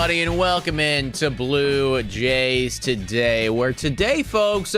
everybody, and welcome in to Blue Jays Today, where today, folks,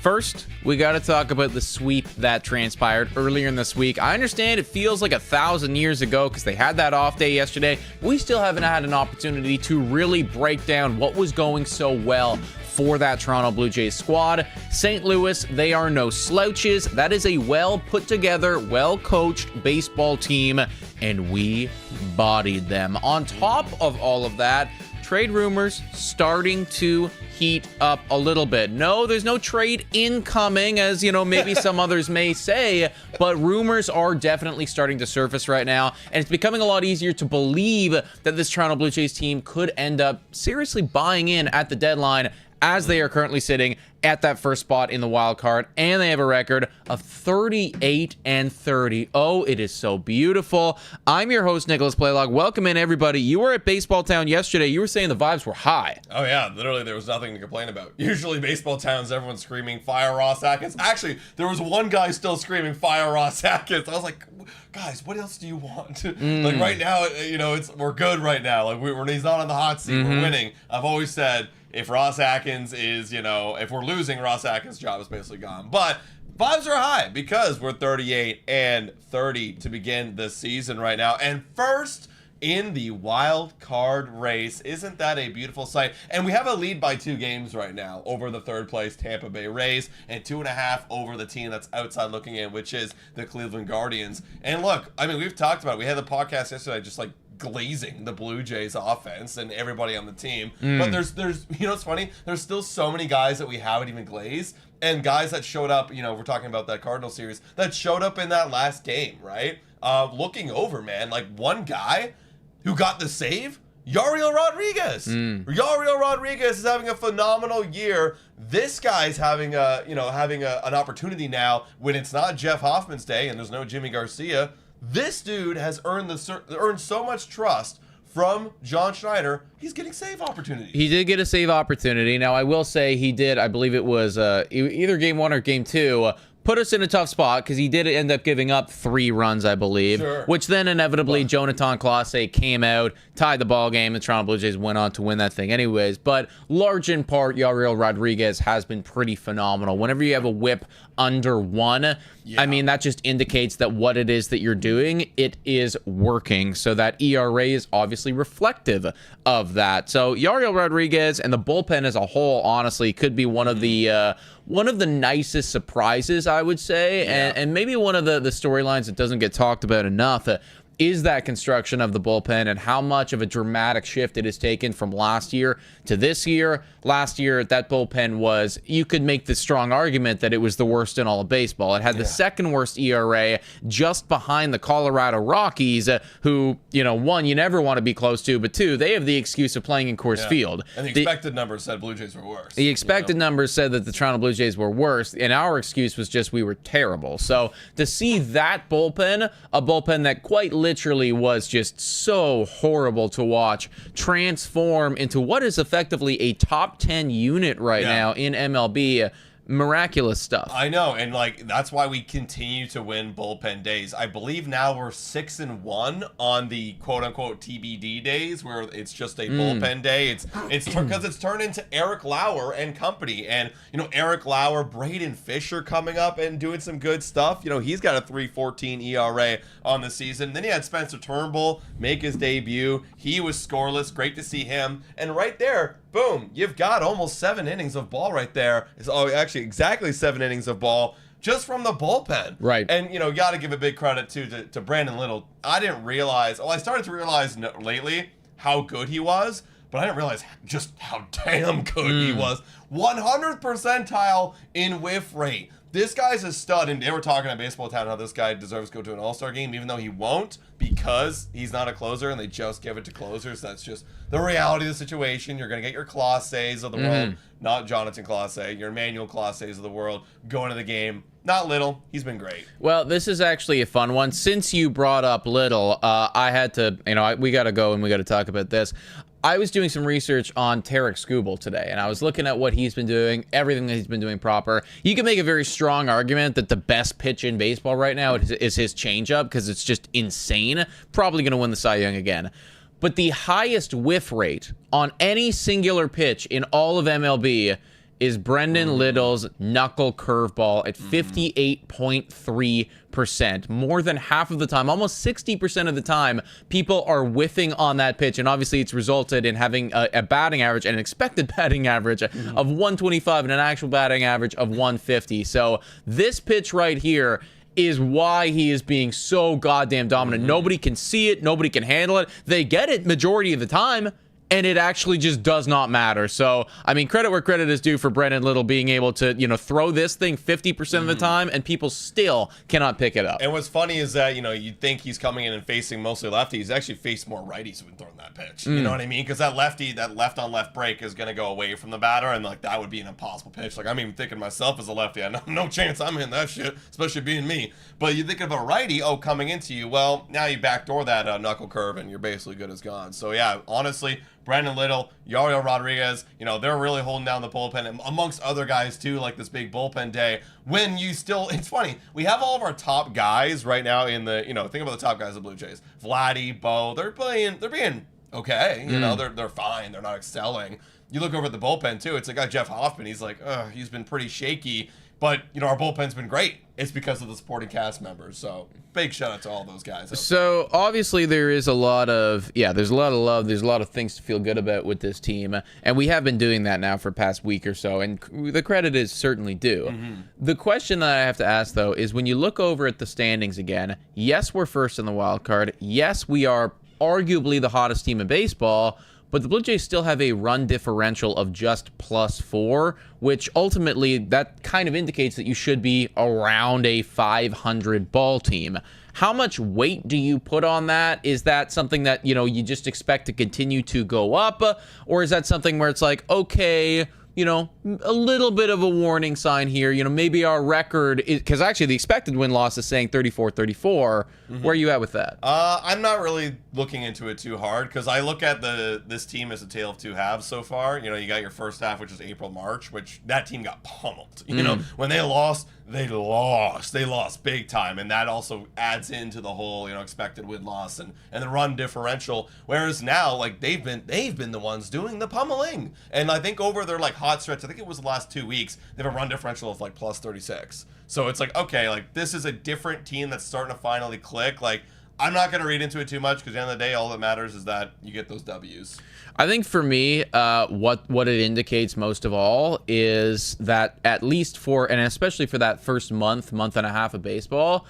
first, we got to talk about the sweep that transpired earlier in this week. I understand it feels like 1,000 years ago because they had that off day yesterday. We still haven't had an opportunity to really break down what was going so well for that Toronto Blue Jays squad. St. Louis, they are no slouches. That is a well put together, well coached baseball team, and we bodied them. On top of all of that, trade rumors starting to heat up a little bit. No, there's no trade incoming, as you know, maybe some others may say, but rumors are definitely starting to surface right now, and it's becoming a lot easier to believe that this Toronto Blue Jays team could end up seriously buying in at the deadline, as they are currently sitting at that first spot in the wild card, and they have a record of 38-30. Oh, it is so beautiful. I'm your host, Nicholas Playlog. Welcome in, everybody. You were at Baseball Town yesterday. You were saying the vibes were high. Oh, yeah. Literally, there was nothing to complain about. Usually, Baseball Towns, everyone's screaming, fire Ross Atkins. Actually, there was one guy still screaming, fire Ross Atkins. I was like, guys, what else do you want? Like, right now, you know, we're good right now. Like, he's not on the hot seat. We're winning. I've always said, if Ross Atkins is, you know, if we're losing, Ross Atkins' job is basically gone. But vibes are high because we're 38-30 to begin the season right now. And first in the wild card race. Isn't that a beautiful sight? And we have a lead by 2 games right now over the third place Tampa Bay Rays and 2.5 over the team that's outside looking in, which is the Cleveland Guardians. And look, I mean, we've talked about it. We had the podcast yesterday just like glazing the Blue Jays offense and everybody on the team. But there's you know what's funny? There's still so many guys that we haven't even glazed, and guys that showed up, you know, we're talking about that Cardinal series, that showed up in that last game, right? Looking over, man, like one guy who got the save, Yariel Rodriguez. Yariel Rodriguez is having a phenomenal year. This guy's having an opportunity now when it's not Jeff Hoffman's day and there's no Jimmy Garcia. This dude has earned so much trust from John Schneider. He's getting save opportunities. He did get a save opportunity. Now, I will say he did, I believe it was either game 1 or game 2, put us in a tough spot because he did end up giving up 3 runs, I believe, which then inevitably Jonathan Clase came out, tied the ball game, and the Toronto Blue Jays went on to win that thing anyways. But large in part, Yariel Rodriguez has been pretty phenomenal. Whenever you have a whip under 1, I mean, that just indicates that what it is that you're doing, it is working. So that ERA is obviously reflective of that. So Yariel Rodriguez and the bullpen as a whole, honestly, could be one of the nicest surprises, I would say, and maybe one of the storylines that doesn't get talked about enough is that construction of the bullpen and how much of a dramatic shift it has taken from last year to this year. Last year, that bullpen was, you could make the strong argument that it was the worst in all of baseball. It had the second worst ERA, just behind the Colorado Rockies, who, you know, 1, you never want to be close to, but 2, they have the excuse of playing in Coors Field. And the expected numbers said Blue Jays were worse. The expected numbers said that the Toronto Blue Jays were worse, and our excuse was just we were terrible. So to see that bullpen, a bullpen that quite literally was just so horrible to watch, transform into what is effectively a top 10 unit right now in MLB. Miraculous stuff. I know, and like that's why we continue to win bullpen days. I believe now we're 6-1 on the quote-unquote TBD days, where it's just a bullpen day. It's because it's turned into Eric Lauer and company, and you know, Eric Lauer, Braden Fisher coming up and doing some good stuff. You know, he's got a 3.14 ERA on the season. Then you had Spencer Turnbull make his debut. He was scoreless. Great to see him. And right there, boom, you've got almost 7 innings of ball right there. It's actually exactly 7 innings of ball just from the bullpen. Right. And, you know, got to give a big credit to Brandon Little. I didn't realize, I started to realize lately how good he was, but I didn't realize just how damn good he was. 100th percentile in whiff rate. This guy's a stud, and they were talking at Baseball Town how this guy deserves to go to an All-Star game, even though he won't, because he's not a closer, and they just give it to closers. That's just the reality of the situation. You're going to get your Clases of the world, not Jonathan Clase, your Emmanuel Clases of the world, going to the game. Not Little. He's been great. Well, this is actually a fun one. Since you brought up Little, I had to, we got to go and we got to talk about this. I was doing some research on Tarek Skubal today, and I was looking at what he's been doing, everything that he's been doing proper. You can make a very strong argument that the best pitch in baseball right now is his changeup because it's just insane. Probably going to win the Cy Young again. but the highest whiff rate on any singular pitch in all of MLB is Brendan Little's knuckle curveball at 58.3%. More than half of the time, almost 60% of the time, people are whiffing on that pitch. And obviously it's resulted in having a batting average, an expected batting average of 125 and an actual batting average of 150. So this pitch right here is why he is being so goddamn dominant. Nobody can see it. Nobody can handle it. They get it majority of the time, and it actually just does not matter. So, I mean, credit where credit is due for Brendan Little being able to, throw this thing 50% of the time, and people still cannot pick it up. And what's funny is that, you'd think he's coming in and facing mostly lefties. He's actually faced more righties when throwing that pitch. You know what I mean? Because that left-on-left break is going to go away from the batter, and, that would be an impossible pitch. I'm even thinking myself as a lefty, I know no chance I'm hitting that shit, especially being me. But you think of a righty, coming into you, well, now you backdoor that knuckle curve, and you're basically good as gone. So, yeah, honestly, Brandon Little, Yariel Rodriguez, they're really holding down the bullpen, and amongst other guys too, like this big bullpen day. When you still, it's funny, we have all of our top guys right now in the, think about the top guys of the Blue Jays. Vladdy, Bo, they're being okay, they're fine, they're not excelling. You look over at the bullpen too, it's a guy, Jeff Hoffman, he's he's been pretty shaky. But, our bullpen's been great. It's because of the supporting cast members. So, big shout out to all those guys. So, obviously, there is a lot of, there's a lot of love. There's a lot of things to feel good about with this team. And we have been doing that now for the past week or so. And the credit is certainly due. The question that I have to ask, though, is when you look over at the standings again, yes, we're first in the wild card. Yes, we are arguably the hottest team in baseball. But the Blue Jays still have a run differential of just +4, which ultimately that kind of indicates that you should be around a 500 ball team. How much weight do you put on that? Is that something that, you just expect to continue to go up? Or is that something where it's okay, a little bit of a warning sign here. Maybe our record is, because actually the expected win-loss is saying 34-34. Where are you at with that? I'm not really looking into it too hard because I look at this team as a tale of two halves so far. You got your first half, which is April, March, which that team got pummeled. When they lost big time, and that also adds into the whole expected win-loss and the run differential. Whereas now, they've been the ones doing the pummeling, and I think over their hot stretch, I think it was the last 2 weeks, they have a run differential of +36. So it's okay, this is a different team that's starting to finally click. I'm not going to read into it too much because at the end of the day, all that matters is that you get those W's. I think for me, what it indicates most of all is that at least and especially for that first month and a half of baseball,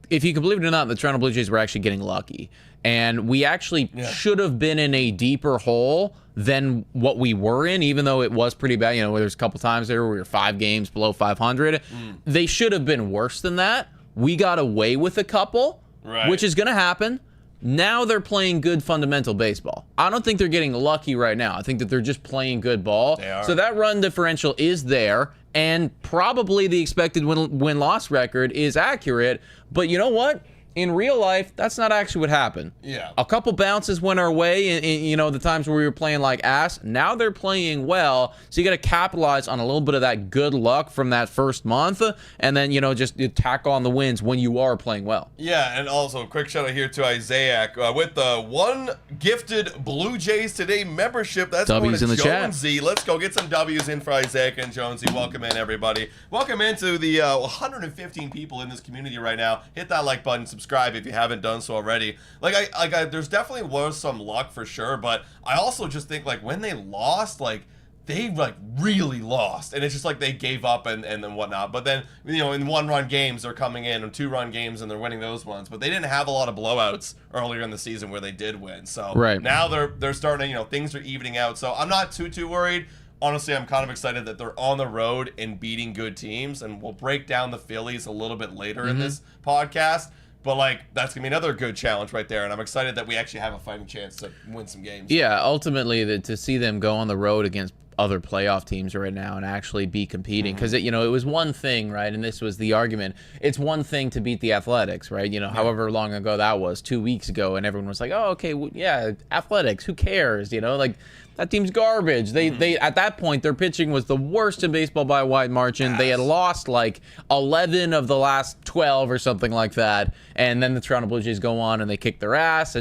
if you can believe it or not, the Toronto Blue Jays were actually getting lucky. And we actually should have been in a deeper hole than what we were in, even though it was pretty bad. There's a couple times there where we were 5 games below 500. They should have been worse than that. We got away with a couple, which is going to happen. Now they're playing good fundamental baseball. I don't think they're getting lucky right now. I think that they're just playing good ball. They are. So that run differential is there, and probably the expected win-loss record is accurate. But you know what? In real life, that's not actually what happened. Yeah. A couple bounces went our way in the times where we were playing like ass. Now they're playing well, so you got to capitalize on a little bit of that good luck from that first month, and then, just tack on the wins when you are playing well. Yeah, and also a quick shout out here to Isaiah with the one gifted Blue Jays Today membership. That's W's going to in the Jonesy. chat. Let's go get some W's in for Isaiah and Jonesy. Welcome in, everybody. Welcome into the 115 people in this community right now. Hit that like button, subscribe if you haven't done so already. There's definitely was some luck for sure, but I also just think when they lost, they really lost, and it's just they gave up and then whatnot. But then in 1-run games they're coming in, and 2-run games and they're winning those ones. But they didn't have a lot of blowouts earlier in the season where they did win. So now they're starting, things are evening out. So I'm not too worried. Honestly, I'm kind of excited that they're on the road and beating good teams, and we'll break down the Phillies a little bit later in this podcast. But that's gonna be another good challenge right there, and I'm excited that we actually have a fighting chance to win some games. Yeah, ultimately, to see them go on the road against other playoff teams right now and actually be competing. Because, it was one thing, right? And this was the argument. It's one thing to beat the Athletics, right? However long ago that was, 2 weeks ago, and everyone was like, oh, okay, well, yeah, Athletics, who cares? Like, that team's garbage. They at that point, their pitching was the worst in baseball by a wide margin. Yes. They had lost like 11 of the last 12 or something like that. And then the Toronto Blue Jays go on and they kick their ass.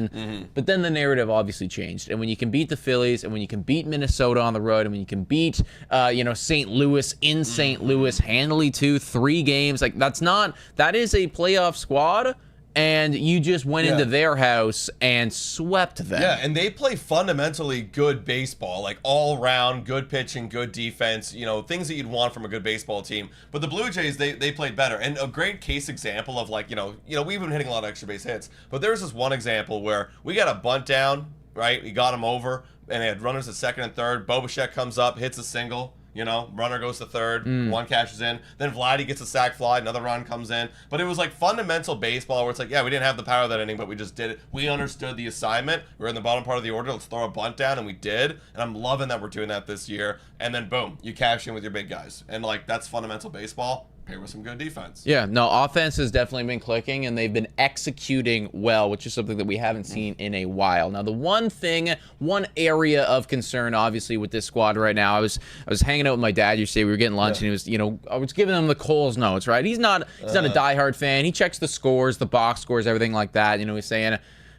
But then the narrative obviously changed. And when you can beat the Phillies, and when you can beat Minnesota on the road, and when you can beat St. Louis in St. Louis handily too, 3 games, like that is a playoff squad. And you just went into their house and swept them. Yeah, and they play fundamentally good baseball, like all-round, good pitching, good defense, things that you'd want from a good baseball team. But the Blue Jays, they played better. And a great case example of we've been hitting a lot of extra base hits. But there's this one example where we got a bunt down, right? We got him over, and they had runners at second and third. Bo Bichette comes up, hits a single. Runner goes to third, one cashes in. Then Vladdy gets a sac fly, another run comes in. But it was like fundamental baseball where it's like, yeah, we didn't have the power that inning, but we just did it. We understood the assignment. We were in the bottom part of the order. Let's throw a bunt down, and we did. And I'm loving that we're doing that this year. And then, boom, you cash in with your big guys. And, that's fundamental baseball. Pair with some good defense. Yeah, no, offense has definitely been clicking, and they've been executing well, which is something that we haven't seen in a while. Now, the one area of concern, obviously, with this squad right now, I was hanging out with my dad yesterday. We were getting lunch, and he was, I was giving him the Coles notes, right? He's not a diehard fan. He checks the scores, the box scores, everything like that. He's saying,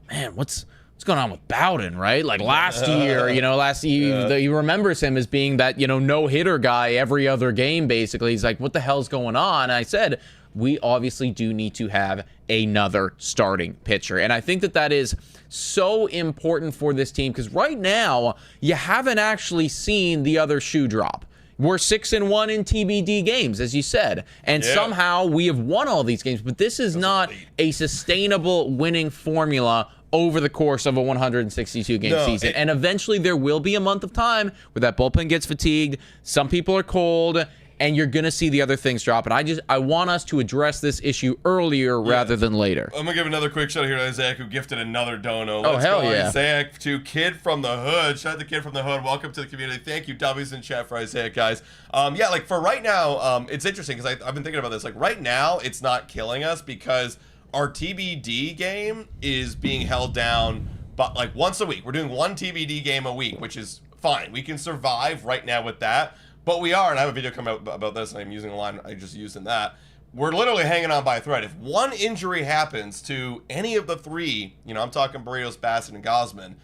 man, what's going on with Bowden, right? Like last year, he remembers him as being that, no-hitter guy every other game, basically. He's like, what the hell's going on? And I said, we obviously do need to have another starting pitcher. And I think that is so important for this team, because right now, you haven't actually seen the other shoe drop. We're 6-1 in TBD games, as you said, and somehow we have won all these games. But this is not a sustainable winning formula over the course of a 162-game season. And eventually there will be a month of time where that bullpen gets fatigued, some people are cold, and you're going to see the other things drop. And I want us to address this issue earlier rather than later. I'm going to give another quick shout out here to Isaac, who gifted another dono. Let's go, Isaac, to Kid from the Hood. Shout out to Kid from the Hood. Welcome to the community. Thank you, W's in chat for Isaac, guys. For right now, it's interesting because I've been thinking about this. Like, right now, it's not killing us because our TBD game is being held down but once a week. We're doing one TBD game a week, which is fine. We can survive right now with that. But we are, and I have a video coming out about this, and I'm using a line I just used in that. We're literally hanging on by a thread. If one injury happens to any of the 3, I'm talking Barrios, Bassett, and Gosman,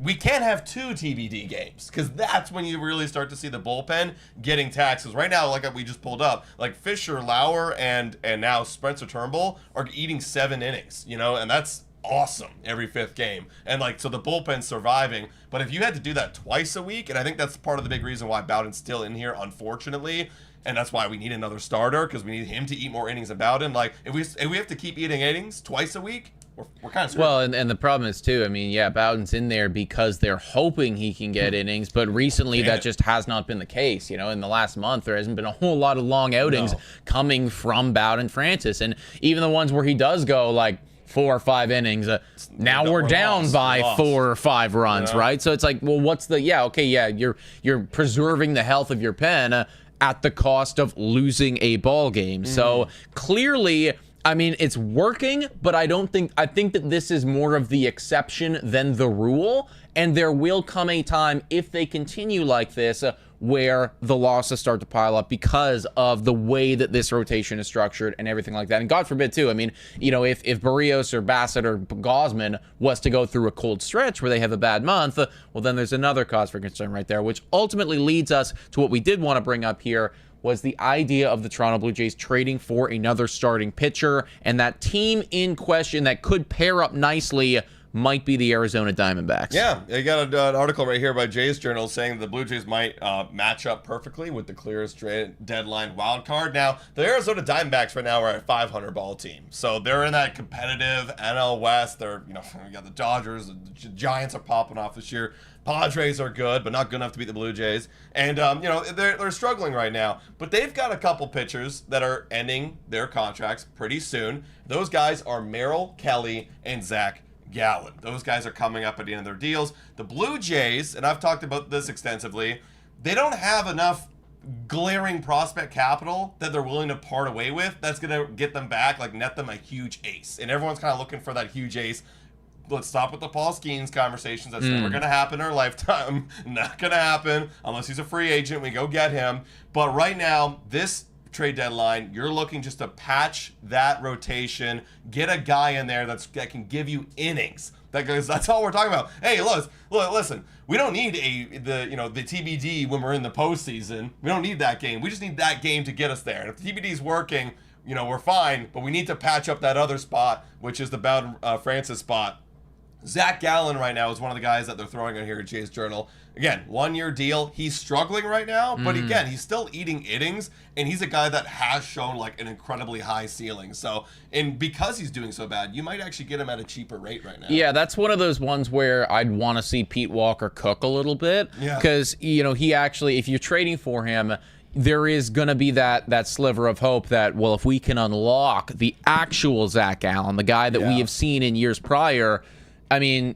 we can't have 2 TBD games, because that's when you really start to see the bullpen getting taxes. Right now, like we just pulled up, Fisher, Lauer, and now Spencer Turnbull are eating 7 innings, and that's awesome every 5th game. And so the bullpen's surviving. But if you had to do that twice a week, and I think that's part of the big reason why Bowden's still in here, unfortunately, and that's why we need another starter, because we need him to eat more innings than Bowden. If we have to keep eating innings twice a week, we're kind of screwed. Well, and the problem is, too, Bowden's in there because they're hoping he can get innings, but recently that just has not been the case. In the last month, there hasn't been a whole lot of long outings coming from Bowden Francis. And even the ones where he does go, 4 or 5 innings, now we're down by 4 or 5 runs, right? So it's what's you're preserving the health of your pen at the cost of losing a ball game. So clearly, it's working, but I think that this is more of the exception than the rule, and there will come a time, if they continue like this, where the losses start to pile up because of the way that this rotation is structured and everything like that. And God forbid, too, if Barrios or Bassett or Gosman was to go through a cold stretch where they have a bad month, well, then there's another cause for concern right there, which ultimately leads us to what we did want to bring up here, was the idea of the Toronto Blue Jays trading for another starting pitcher, and that team in question that could pair up nicely might be the Arizona Diamondbacks. Yeah, I got an article right here by Jays Journal saying the Blue Jays might match up perfectly with the clearest deadline wild card. Now, the Arizona Diamondbacks right now are a 500 ball team, so they're in that competitive NL West. They're, you got the Dodgers, the Giants are popping off this year. Padres are good, but not good enough to beat the Blue Jays. And, they're struggling right now. But they've got a couple pitchers that are ending their contracts pretty soon. Those guys are Merrill Kelly and Zach Gallen. Those guys are coming up at the end of their deals. The Blue Jays, and I've talked about this extensively, they don't have enough glaring prospect capital that they're willing to part away with that's going to get them back, like net them a huge ace. And everyone's kind of looking for that huge ace. Let's stop with the Paul Skeens conversations. That's never going to happen in our lifetime. Not going to happen unless he's a free agent. We go get him. But right now, this trade deadline, you're looking just to patch that rotation, get a guy in there that can give you innings. That's all we're talking about. Hey, listen. We don't need the TBD when we're in the postseason. We don't need that game. We just need that game to get us there. And if the TBD is working, we're fine. But we need to patch up that other spot, which is the Bowden Francis spot. Zach Gallen right now is one of the guys that they're throwing on here at Jay's Journal. Again, 1-year deal. He's struggling right now, but again, he's still eating innings, and he's a guy that has shown like an incredibly high ceiling. So, and because he's doing so bad, you might actually get him at a cheaper rate right now. Yeah, that's one of those ones where I'd want to see Pete Walker cook a little bit. Yeah. Because, he actually, if you're trading for him, there is going to be that sliver of hope that, well, if we can unlock the actual Zach Gallen, the guy that we have seen in years prior, I mean,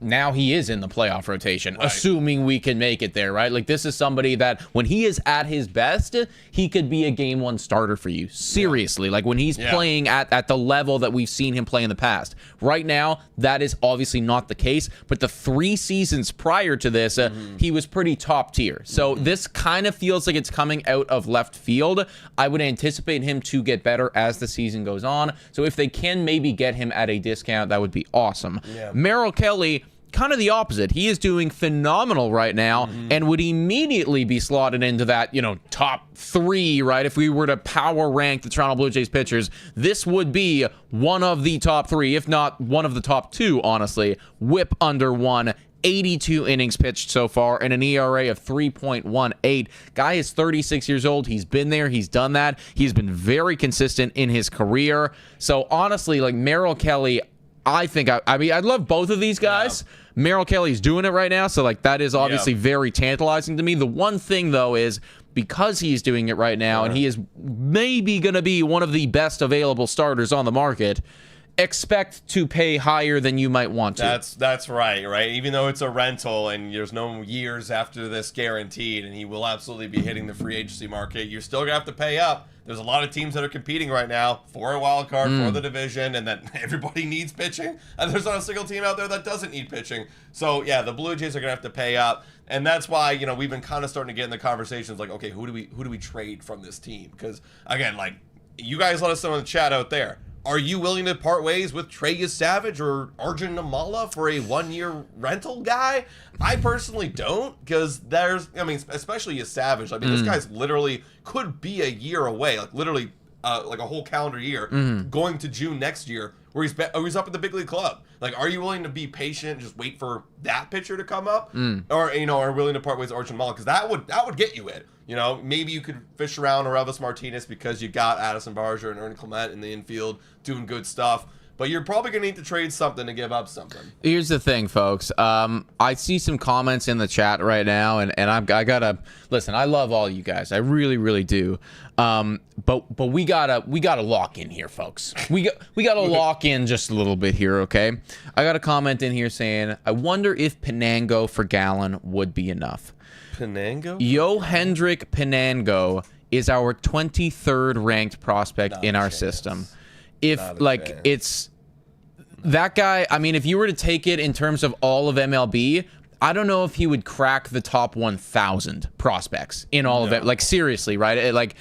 now he is in the playoff rotation, assuming we can make it there, right? Like, this is somebody that when he is at his best, he could be a game one starter for you. Seriously. Like, when he's playing at the level that we've seen him play in the past. Right now, that is obviously not the case, but the 3 seasons prior to this, he was pretty top tier. So this kind of feels like it's coming out of left field. I would anticipate him to get better as the season goes on. So if they can maybe get him at a discount, that would be awesome. Yeah. Merrill Kelly, kind of the opposite. He is doing phenomenal right now and would immediately be slotted into that, top 3, right? If we were to power rank the Toronto Blue Jays pitchers, this would be one of the top 3, if not one of the top 2, honestly. Whip under 1, 82 innings pitched so far, and an ERA of 3.18. Guy is 36 years old. He's been there. He's done that. He's been very consistent in his career. So honestly, like Merrill Kelly, I think, I'd love both of these guys. Yeah. Merrill Kelly's doing it right now, so like that is obviously very tantalizing to me. The one thing, though, is because he's doing it right now and he is maybe going to be one of the best available starters on the market, expect to pay higher than you might want to. That's right? Even though it's a rental and there's no years after this guaranteed, and he will absolutely be hitting the free agency market, you're still going to have to pay up. There's a lot of teams that are competing right now for a wild card, for the division, and then everybody needs pitching. And there's not a single team out there that doesn't need pitching. So, yeah, the Blue Jays are going to have to pay up. And that's why, we've been kind of starting to get in the conversations like, okay, who do we trade from this team? Because, again, like, you guys let us know in the chat out there. Are you willing to part ways with Trey Savage or Arjun Namala for a 1-year rental guy? I personally don't, because especially Savage. This guy's literally could be a year away, like literally like a whole calendar year, going to June next year, where he's up at the big league club. Like, are you willing to be patient and just wait for that pitcher to come up, or are willing to part ways with Arjun Namala? Because that would get you it. Maybe you could fish around Arelis Martinez because you got Addison Barger and Ernie Clement in the infield doing good stuff. But you're probably going to need to trade something to give up something. Here's the thing, folks. I see some comments in the chat right now, and I gotta listen. I love all you guys. I really, really do. But we gotta lock in here, folks. We gotta lock in just a little bit here, okay? I got a comment in here saying, I wonder if Penango for Gallen would be enough. Penango? Hendrik Penango is our 23rd ranked prospect in our system. If it's that guy, if you were to take it in terms of all of MLB, I don't know if he would crack the top 1,000 prospects in all of it. Like, seriously, right?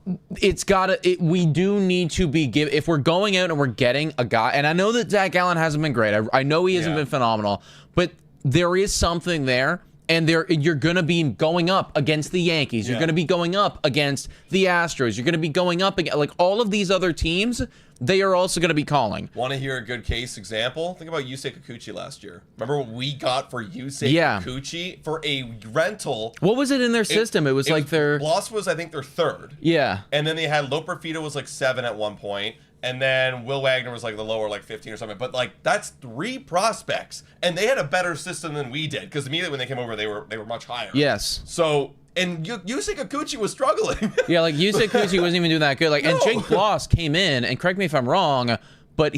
We do need to be if we're going out and we're getting a guy, and I know that Zach Gallen hasn't been great. I know he hasn't been phenomenal, but there is something there. And you're going to be going up against the Yankees. You're going to be going up against the Astros. You're going to be going up against, like, all of these other teams, they are also going to be calling. Want to hear a good case example? Think about Yusei Kikuchi last year. Remember what we got for Yusei Kikuchi for a rental? What was it in their system? It was their... Loss was, I think, their 3rd. Yeah. And then they had Loper Fito was 7 at one point. And then Will Wagner was the lower 15 or something. But that's 3 prospects. And they had a better system than we did. Because immediately when they came over, they were much higher. Yes. So, and Yusei Kikuchi was struggling. Yeah, Yusei Kikuchi wasn't even doing that good. And Jake Bloss came in, and correct me if I'm wrong, but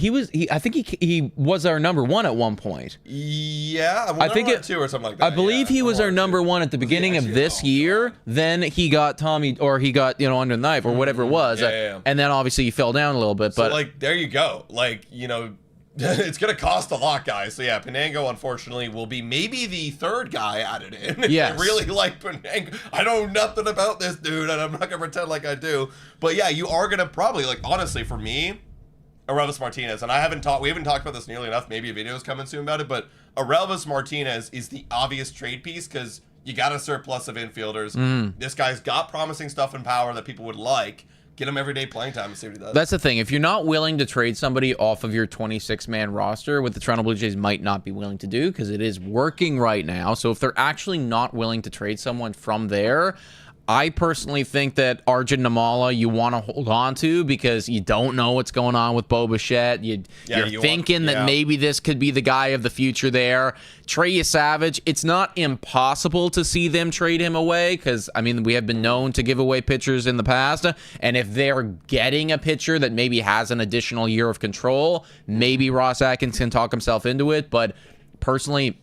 I think he was our number one at one point. Yeah, I think it two or something like that. I believe he was our number one at the beginning of this year. God. Then he got Tommy, or he got under the knife or whatever it was, and then obviously he fell down a little bit. But so, like, there you go. Like, it's going to cost a lot, guys. So, yeah, Penango, unfortunately, will be maybe the third guy added in. Yes. I really like Penango. I know nothing about this dude, and I'm not going to pretend like I do. But, yeah, you are going to probably, like, honestly, for me, Aurelvis Martinez, and we haven't talked about this nearly enough. Maybe a video is coming soon about it, but Aurelvis Martinez is the obvious trade piece because you got a surplus of infielders. This guy's got promising stuff and power that people would like. Get him everyday playing time and see what he does. That's the thing. If you're not willing to trade somebody off of your 26-man roster, what the Toronto Blue Jays might not be willing to do, because it is working right now. So if they're actually not willing to trade someone from there, I personally think that Arjun Namala you want to hold on to because you don't know what's going on with Bo Bichette. You're thinking that maybe this could be the guy of the future there. Trey Savage, it's not impossible to see them trade him away because, I mean, we have been known to give away pitchers in the past. And if they're getting a pitcher that maybe has an additional year of control, maybe Ross Atkins can talk himself into it. But personally,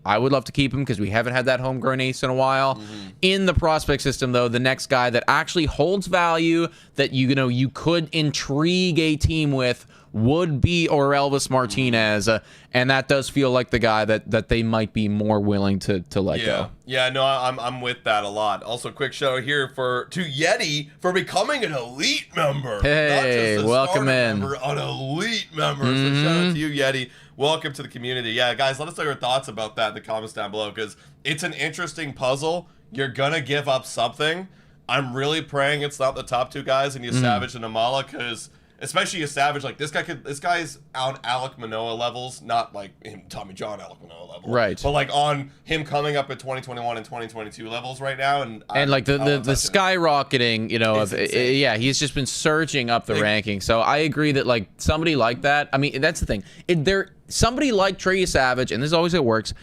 I would love to keep him because we haven't had that homegrown ace in a while. In the prospect system, though, the next guy that actually holds value that you could intrigue a team with would be Aurelvis Martinez, and that does feel like the guy that they might be more willing to let go. Yeah, no, I'm with that a lot. Also, quick shout out here to Yeti for becoming an elite member. Hey, not just a welcome in. Member, an elite member. So shout out to you, Yeti. Welcome to the community. Yeah, guys, let us know your thoughts about that in the comments down below because it's an interesting puzzle. You're gonna give up something. I'm really praying it's not the top two guys and Savage and Namala because. Especially a Savage, like this guy's on Alek Manoah levels, not like him, Tommy John Alek Manoah level, right? But like on him coming up at 2021 and 2022 levels right now, and like the skyrocketing, he's just been surging up the ranking. So I agree that like somebody like that, I mean that's the thing. Somebody like Trey Savage, and this is always how it works.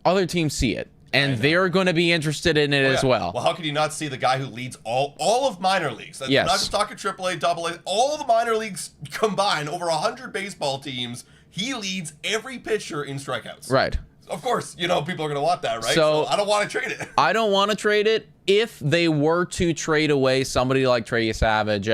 Other teams see it. And they're going to be interested in it as well. Well, how could you not see the guy who leads all of minor leagues? Yes. Not just talking AAA, AA, all the minor leagues combined, over 100 baseball teams, he leads every pitcher in strikeouts. Right. Of course, people are going to want that, right? So I don't want to trade it. I don't want to trade it. If they were to trade away somebody like Trey Savage,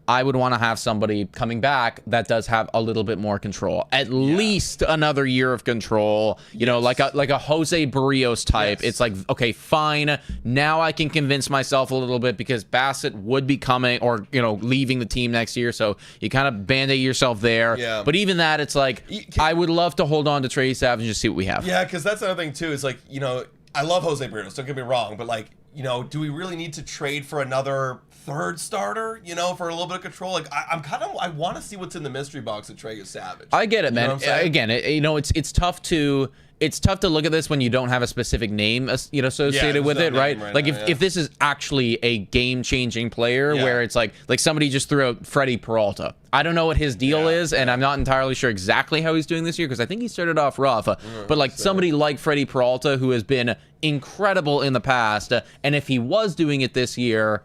I would want to have somebody coming back that does have a little bit more control, at least another year of control. Like a Jose Barrios type. It's like, okay, fine. Now I can convince myself a little bit because Bassett would be coming or leaving the team next year, so you kind of band-aid yourself there. Yeah. But even that, it's like I would love to hold on to Trey Savage and just see what we have. Yeah, because that's another thing too. Is like I love Jose Barrios. Don't get me wrong, but like do we really need to trade for another third starter, for a little bit of control? Like I want to see what's in the mystery box at Trey Savage. I get it, man. Again, it's tough to look at this when you don't have a specific name, associated with it, right? Like if this is actually a game-changing player, where it's like somebody just threw out Freddie Peralta. I don't know what his deal is, and I'm not entirely sure exactly how he's doing this year because I think he started off rough. But like somebody like Freddie Peralta, who has been incredible in the past, and if he was doing it this year,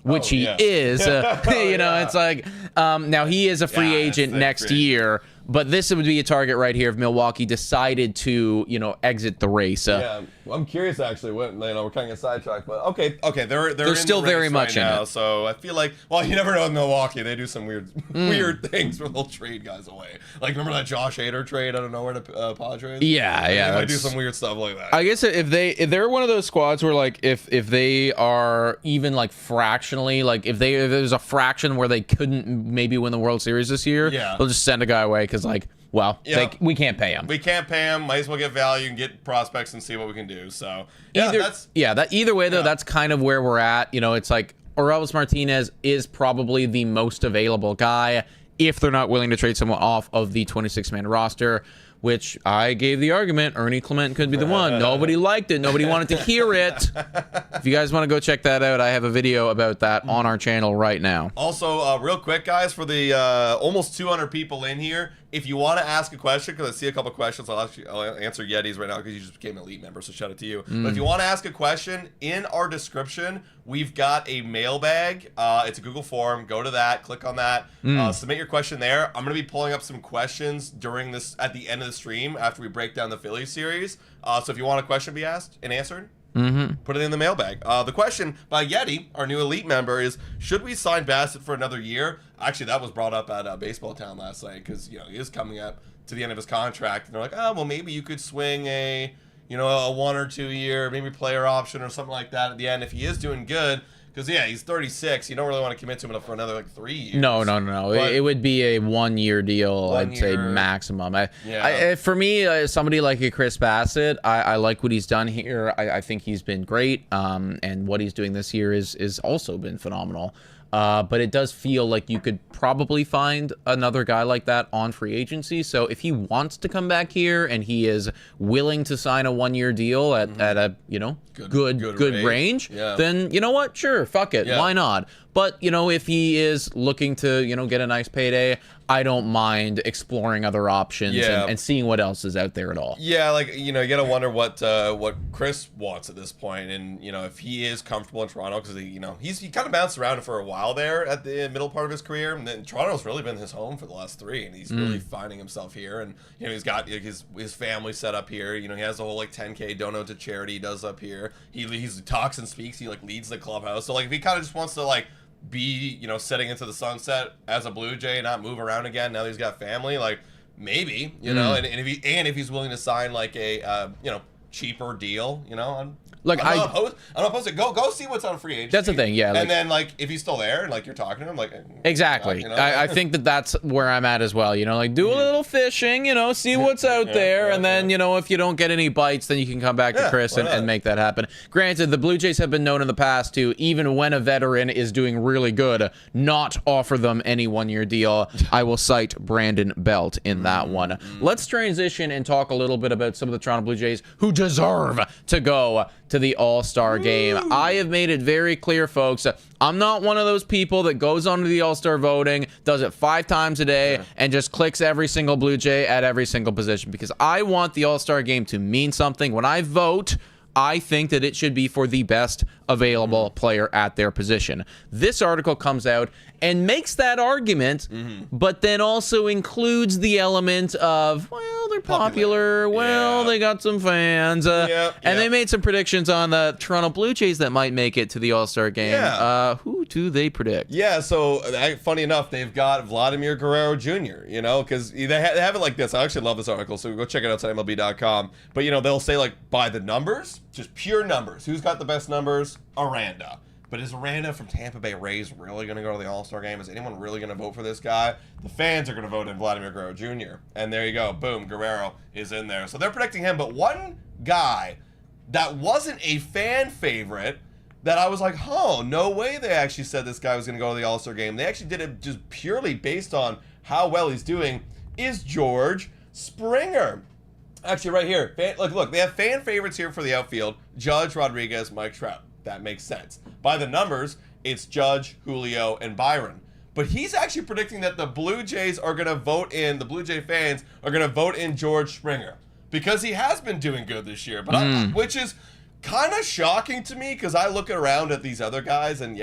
which he is, it's like now he is a free agent next year. But this would be a target right here if Milwaukee decided to, exit the race. Yeah, well, I'm curious actually. We're kind of sidetracked, but okay, they're still very much in now. it. So I feel like, well, you never know with Milwaukee. They do some weird things where they'll trade guys away. Like remember that Josh Hader trade out of nowhere to Padres? Yeah. They might do some weird stuff like that. I guess if they're one of those squads where like if they are even like fractionally, like if there's a fraction where they couldn't maybe win the World Series this year, they'll just send a guy away because like. Well, we can't pay him. We can't pay him. Might as well get value and get prospects and see what we can do. So either way though, that's kind of where we're at. It's like Aurelvis Martinez is probably the most available guy if they're not willing to trade someone off of the 26-man roster. which I gave the argument. Ernie Clement could be the one. Nobody liked it. Nobody wanted to hear it. If you guys want to go check that out, I have a video about that on our channel right now. Also, real quick, guys, for the almost 200 people in here, if you want to ask a question, because I see a couple questions, I'll answer Yetis right now because you just became an elite member, so shout out to you. But if you want to ask a question, in our description, we've got a mailbag. It's a Google form. Go to that, click on that, submit your question there. I'm going to be pulling up some questions during this at the end of the stream after we break down the Phillies series. So if you want a question to be asked and answered, put it in the mailbag. The question by Yeti, our new elite member, is: should we sign Bassett for another year? Actually, that was brought up at Baseball Town last night because he is coming up to the end of his contract, and they're like, oh, well, maybe you could swing a 1 or 2 year, maybe player option or something like that at the end if he is doing good. Because, he's 36. You don't really want to commit to him for another, 3 years. No. It would be a 1 year deal, I'd say, maximum. For me, somebody like a Chris Bassett, I like what he's done here. I think he's been great. And what he's doing this year is also been phenomenal. But it does feel like you could probably find another guy like that on free agency. So if he wants to come back here and he is willing to sign a 1 year deal at a good range, then you know what? Sure, fuck it. Why not? But, if he is looking to, get a nice payday, I don't mind exploring other options and seeing what else is out there at all. Yeah, you gotta wonder what Chris wants at this point, and if he is comfortable in Toronto, because he kind of bounced around for a while there at the middle part of his career, and then Toronto's really been his home for the last 3, and he's really finding himself here, and he's got his family set up here. He has the whole 10K donut to charity he does up here. He talks and speaks. He leads the clubhouse. So if he kind of just wants to be setting into the sunset as a Blue Jay and not move around again now that he's got family, maybe and if he's willing to sign a cheaper deal, I'm not opposed to go see what's on free agency. That's the thing, yeah. And then if he's still there and you're talking to him, exactly. I think that's where I'm at as well. Do a little fishing, see what's out there, and then if you don't get any bites, then you can come back to Chris and make that happen. Granted, the Blue Jays have been known in the past to, even when a veteran is doing really good, not offer them any 1 year deal. I will cite Brandon Belt in that one. Let's transition and talk a little bit about some of the Toronto Blue Jays who deserve to go to the All-Star game. I have made it very clear, folks, I'm not one of those people that goes onto the All-Star voting, does it 5 times a day, and just clicks every single Blue Jay at every single position, because I want the All-Star game to mean something. When I vote, I think that it should be for the best available player at their position. This article comes out and makes that argument, but then also includes the element of, well, they're popular, well, they got some fans, and they made some predictions on the Toronto Blue Jays that might make it to the All-Star game. Who do they predict? So funny enough, they've got Vladimir Guerrero Jr., because they have it like this. I actually love this article, so go check it out at MLB.com. But, they'll say, by the numbers, just pure numbers. Who's got the best numbers? Aranda. But is Aranda from Tampa Bay Rays really going to go to the All-Star game? Is anyone really going to vote for this guy? The fans are going to vote in Vladimir Guerrero Jr. And there you go. Boom. Guerrero is in there. So they're predicting him. But one guy that wasn't a fan favorite that I was like, oh, no way they actually said this guy was going to go to the All-Star game. They actually did it just purely based on how well he's doing, is George Springer. Actually, right here. Look, they have fan favorites here for the outfield. Judge, Rodriguez, Mike Trout. That makes sense. By the numbers, it's Judge, Julio, and Byron. But he's actually predicting that the Blue Jays are going to vote in, the Blue Jay fans are going to vote in George Springer. Because he has been doing good this year. But which is kind of shocking to me, because I look around at these other guys, and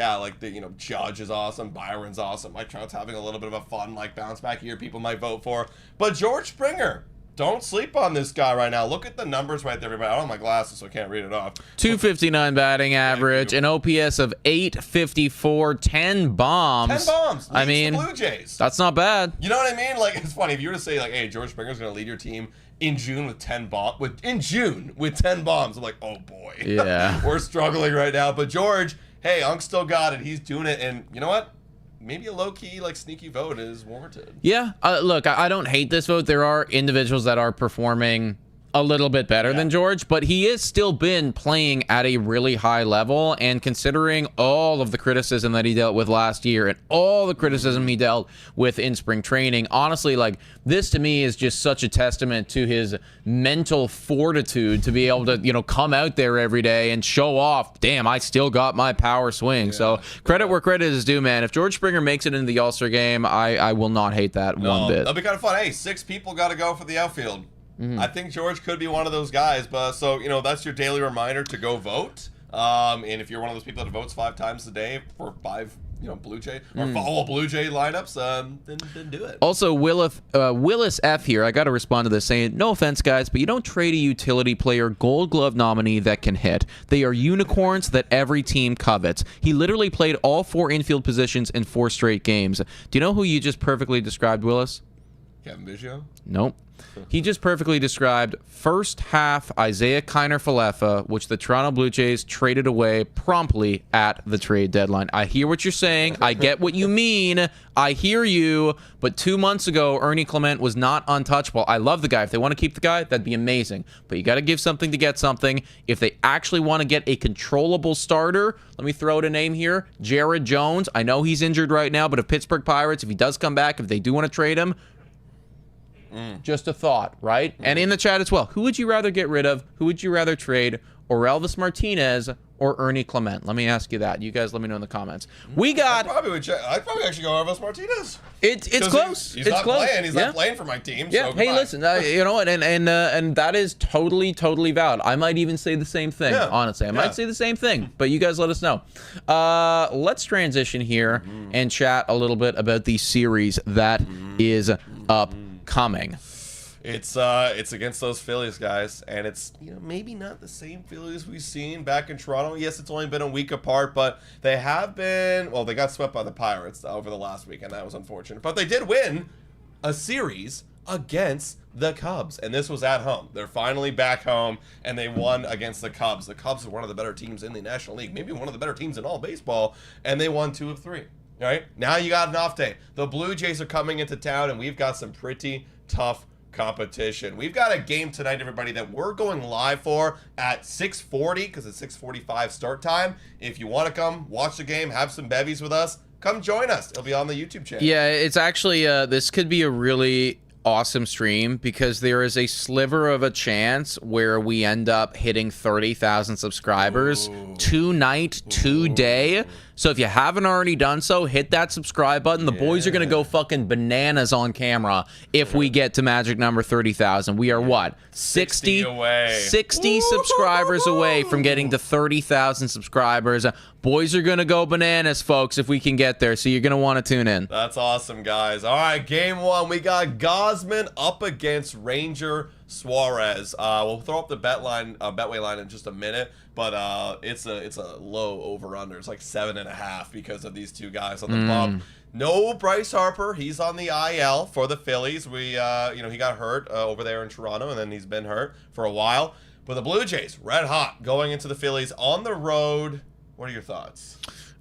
Judge is awesome, Byron's awesome, Mike Trout's having a little bit of a fun, bounce back year people might vote for. But George Springer, don't sleep on this guy right now. Look at the numbers right there, everybody. I don't have my glasses, so I can't read it off. 259 batting average, an OPS of 854, 10 bombs. 10 bombs. I mean, the Blue Jays. That's not bad. You know what I mean? It's funny. If you were to say, hey, George Springer's going to lead your team in June with 10 bombs. In June with 10 bombs. I'm like, oh, boy. Yeah. We're struggling right now. But George, hey, Unc still got it. He's doing it. And you know what? Maybe a low-key, sneaky vote is warranted. Yeah. Look, I don't hate this vote. There are individuals that are performing a little bit better than George, but he has still been playing at a really high level. And considering all of the criticism that he dealt with last year and all the criticism he dealt with in spring training, honestly, like, this to me is just such a testament to his mental fortitude to be able to, you know, come out there every day and show off, damn, I still got my power swing. So credit where credit is due, man. If George Springer makes it into the All-Star game, I will not hate that one bit. That'll be kind of fun. Hey, 6 people got to go for the outfield. I think George could be one of those guys, but so, you know, that's your daily reminder to go vote. And if you're one of those people that votes 5 times a day for 5, you know, Blue Jay or follow Blue Jay lineups, then do it. Also, Willis F here, I got to respond to this saying, no offense, guys, but you don't trade a utility player Gold Glove nominee that can hit. They are unicorns that every team covets. He literally played all 4 infield positions in 4 straight games. Do you know who you just perfectly described, Willis? Kevin Biggio? Nope. He just perfectly described first half Isaiah Kiner-Falefa, which the Toronto Blue Jays traded away promptly at the trade deadline. I hear what you're saying. I get what you mean. I hear you. But 2 months ago, Ernie Clement was not untouchable. I love the guy. If they want to keep the guy, that'd be amazing. But you got to give something to get something. If they actually want to get a controllable starter, let me throw out a name here. Jared Jones. I know he's injured right now, but if Pittsburgh Pirates, if he does come back, if they do want to trade him, just a thought, right? And in the chat as well, who would you rather get rid of? Who would you rather trade? Orelvis Martinez or Ernie Clement? Let me ask you that. You guys let me know in the comments. We got... I'd probably actually go Orelvis Martinez. It's close. He's it's not close. playing. He's not playing for my team. Yeah. So hey, listen. You know what? And that is totally valid. I might even say the same thing. Honestly, I might say the same thing. But you guys let us know. Let's transition here and chat a little bit about the series that is upcoming. It's against those Phillies, guys, and it's, you know, maybe not the same Phillies we've seen back in Toronto. Yes, it's only been a week apart, but they have been, well, they got swept by the Pirates over the last weekend. That was unfortunate, but they did win a series against the Cubs, and this was at home. They're finally back home, and they won against the Cubs. The Cubs are one of the better teams in the National League, maybe one of the better teams in all baseball, and they won 2 of 3. All right, now you got an off day. The Blue Jays are coming into town, and we've got some pretty tough competition. We've got a game tonight, everybody, that we're going live for at 6:40 because it's 6:45 start time. If you want to come watch the game, have some bevies with us, come join us. It'll be on the YouTube channel. Yeah, it's actually this could be a really awesome stream because there is a sliver of a chance where we end up hitting 30,000 subscribers tonight, today. So if you haven't already done so, hit that subscribe button. The boys are going to go fucking bananas on camera if we get to magic number 30,000. We are what? 60 away. 60 subscribers away from getting to 30,000 subscribers. Boys are going to go bananas, folks, if we can get there. So you're going to want to tune in. That's awesome, guys. All right, game 1. We got Gosman up against Ranger Suarez. We'll throw up the Betway line in just a minute, but it's a low over/under. It's like 7.5 because of these two guys on the bump. No Bryce Harper. He's on the IL for the Phillies. He got hurt over there in Toronto, and then he's been hurt for a while. But the Blue Jays, red hot, going into the Phillies on the road. What are your thoughts?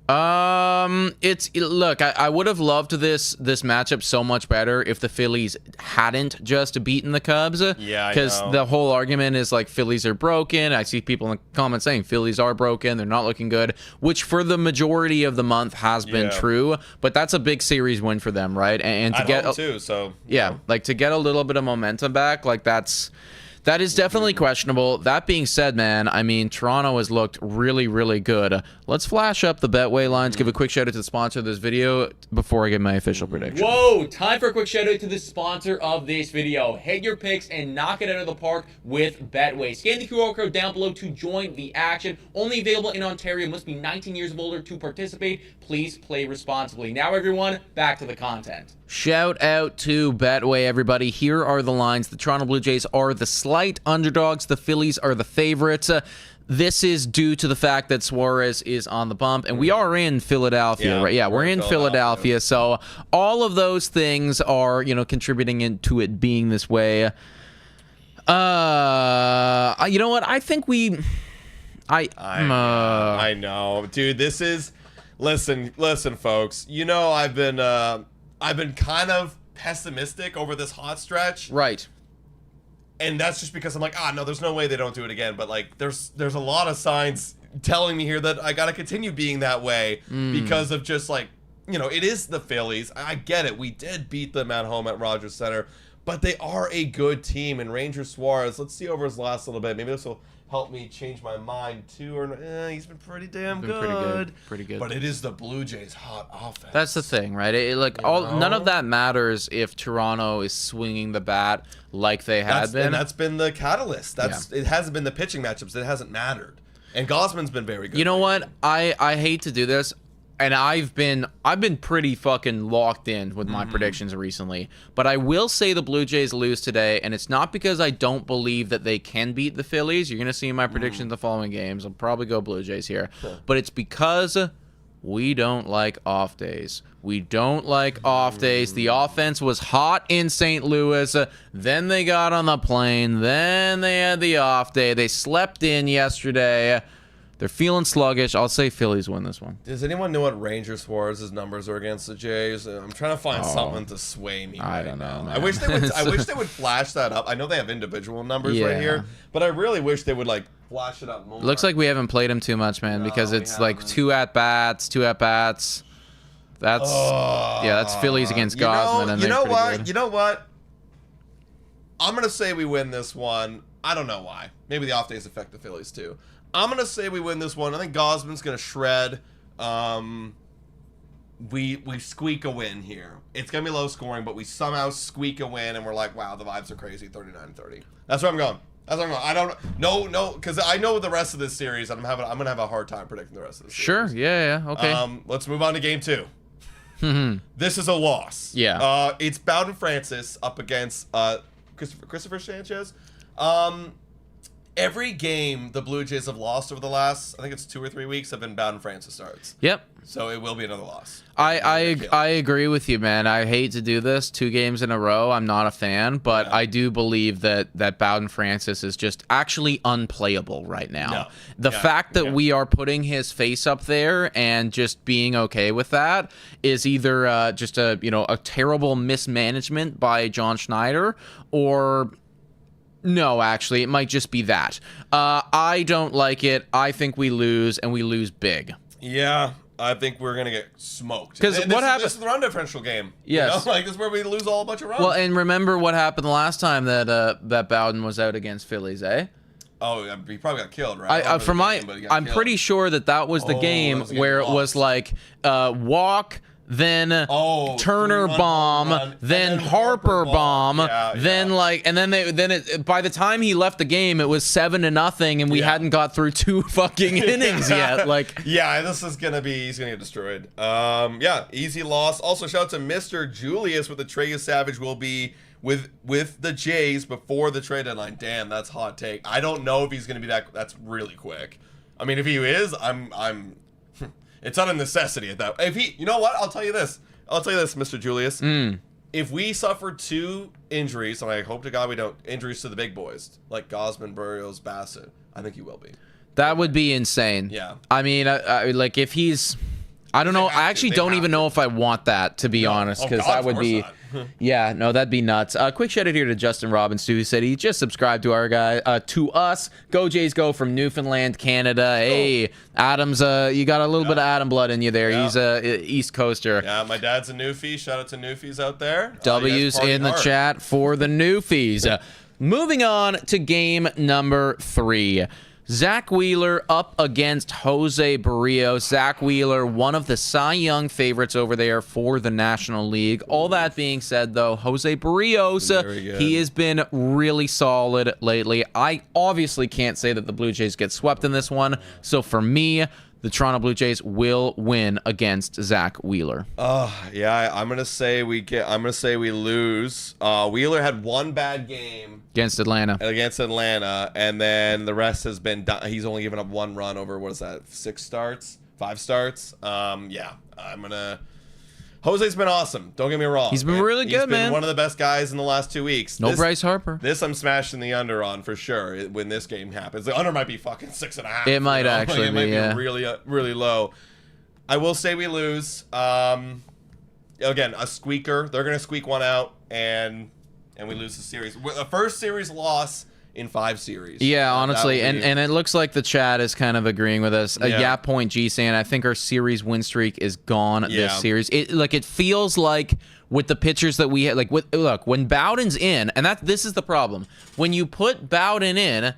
Look, I would have loved this matchup so much better if the Phillies hadn't just beaten the Cubs. Yeah, because the whole argument is like Phillies are broken. I see people in the comments saying Phillies are broken, they're not looking good, which for the majority of the month has been true. But that's a big series win for them, right? And to at get home too, so like to get a little bit of momentum back, like that is definitely questionable. That being said, man, I mean, Toronto has looked really, really good. Let's flash up the Betway lines. Give a quick shout out to the sponsor of this video before I give my official prediction. Whoa, time for a quick shout out to the sponsor of this video. Hit your picks and knock it out of the park with Betway. Scan the QR code down below to join the action. Only available in Ontario. Must be 19 years of older to participate. Please play responsibly. Now, everyone, back to the content. Shout out to Betway, everybody. Here are the lines. The Toronto Blue Jays are the slight underdogs. The Phillies are the favorites. This is due to the fact that Suarez is on the bump, and we are in Philadelphia, right? Yeah, we're in Philadelphia. So all of those things are, contributing into it being this way. You know what? I think I know, dude. This is listen, folks. I've been kind of pessimistic over this hot stretch. Right. And that's just because I'm like, no, there's no way they don't do it again. But like, there's a lot of signs telling me here that I got to continue being that way because of just like, it is the Phillies. I get it. We did beat them at home at Rogers Center, but they are a good team. And Ranger Suarez, let's see over his last little bit. Maybe this will help me change my mind too. Or he's been pretty damn good. Pretty good. But it is the Blue Jays' hot offense. That's the thing, right? None of that matters if Toronto is swinging the bat like they had been. And that's been the catalyst. It hasn't been the pitching matchups. It hasn't mattered. And Gosman's been very good. You know what? I hate to do this. And I've been pretty fucking locked in with my predictions recently. But I will say the Blue Jays lose today, and it's not because I don't believe that they can beat the Phillies. You're going to see my predictions in the following games. I'll probably go Blue Jays here. Sure. But it's because we don't like off days. We don't like off days. The offense was hot in St. Louis. Then they got on the plane. Then they had the off day. They slept in yesterday. They're feeling sluggish. I'll say Phillies win this one. Does anyone know what Ranger Suarez's numbers are against the Jays? I'm trying to find something to sway me. I don't know, man. I wish they would. I wish they would flash that up. I know they have individual numbers right here, but I really wish they would like flash it up more. Looks like we haven't played him too much, man, because it's like two at bats. That's that's Phillies against Gosman. And you know what? You know what? I'm gonna say we win this one. I don't know why. Maybe the off days affect the Phillies too. I'm going to say we win this one. I think Gosman's going to shred. We squeak a win here. It's going to be low scoring, but we somehow squeak a win, and we're like, wow, the vibes are crazy, 39-30. That's where I'm going. I don't know, because I know the rest of this series, and I'm going to have a hard time predicting the rest of this series. Sure, yeah, okay. Let's move on to game 2. This is a loss. Yeah. It's Bowden Francis up against Christopher Sanchez. Every game the Blue Jays have lost over the last, I think it's 2 or 3 weeks, have been Bowden Francis starts. Yep. So it will be another loss. I agree with you, man. I hate to do this 2 games in a row. I'm not a fan, but I do believe that Bowden Francis is just actually unplayable right now. No. The fact that we are putting his face up there and just being okay with that is either just a terrible mismanagement by John Schneider, or no, actually, it might just be that. I don't like it. I think we lose, and we lose big. Yeah, I think we're going to get smoked. Because what happened? This is the run differential game. Yes. This is where we lose all a bunch of runs. Well, and remember what happened the last time that Bowden was out against Phillies, eh? Oh, he probably got killed, right? I'm pretty sure that was the game where it was like walk, then Turner bomb, then Harper bomb, then by the time he left the game, it was 7-0, and we hadn't got through 2 fucking innings yet. This is he's gonna get destroyed. Easy loss. Also, shout out to Mr. Julius with the Trey Savage will be with the Jays before the trade deadline. Damn, that's hot take. I don't know if he's gonna be that's really quick. I mean, if he is, I'm it's not a necessity at that. You know what? I'll tell you this, Mr. Julius. If we suffer 2 injuries, and I hope to God we don't, injuries to the big boys like Gosman, Burrios, Bassett, I think you will be. That would be insane. Yeah. I mean, like if he's, I don't know. I actually don't even know if I want that, to be honest, because that would be. Yeah, no, that'd be nuts. Quick shout out here to Justin Robbins too, who said he just subscribed to our guy, to us. Go Jays go from Newfoundland, Canada. Hey, Adam's, you got a little bit of Adam blood in you there. Yeah. He's a East Coaster. Yeah, my dad's a Newfie. Shout out to Newfies out there. W's in the chat for the Newfies. Moving on to game number 3. Zach Wheeler up against Jose Barrios. Zach Wheeler, one of the Cy Young favorites over there for the National League. All that being said, though, Jose Barrios, he has been really solid lately. I obviously can't say that the Blue Jays get swept in this one. So for me, the Toronto Blue Jays will win against Zach Wheeler. I'm gonna say we lose. Wheeler had 1 bad game against Atlanta, and then the rest has been done. He's only given up 1 run over 5 starts. I'm gonna. Jose's been awesome. Don't get me wrong. He's been really good, man. He's been one of the best guys in the last 2 weeks. No Bryce Harper. This I'm smashing the under on for sure when this game happens. The under might be fucking 6.5. It might actually be. It might be really low. I will say we lose. Again, a squeaker. They're gonna squeak one out, and and we lose the series. A first series loss in 5 series. Yeah, honestly, and it looks like the chat is kind of agreeing with us. Yeah. Point G saying, I think our series win streak is gone this Yeah. series. It feels like with the pitchers that we had, look, when Bowden's in, and this is the problem. When you put Bowden in,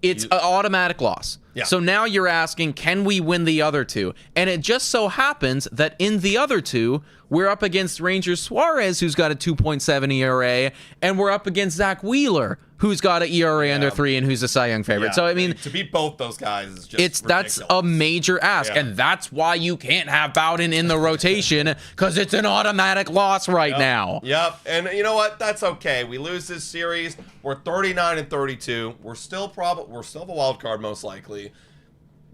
it's an automatic loss. Yeah. So now you're asking, can we win the other 2? And it just so happens that in the other 2, we're up against Ranger Suarez, who's got a 2.7 ERA, and we're up against Zach Wheeler, who's got an ERA under 3 and who's a Cy Young favorite. Yeah. So I mean, to beat both those guys is just that's ridiculous. a major ask, and that's why you can't have Bowden in the rotation, because it's an automatic loss right now. Yep, and you know what? That's okay. We lose this series. We're 39-32. We're still the wild card most likely.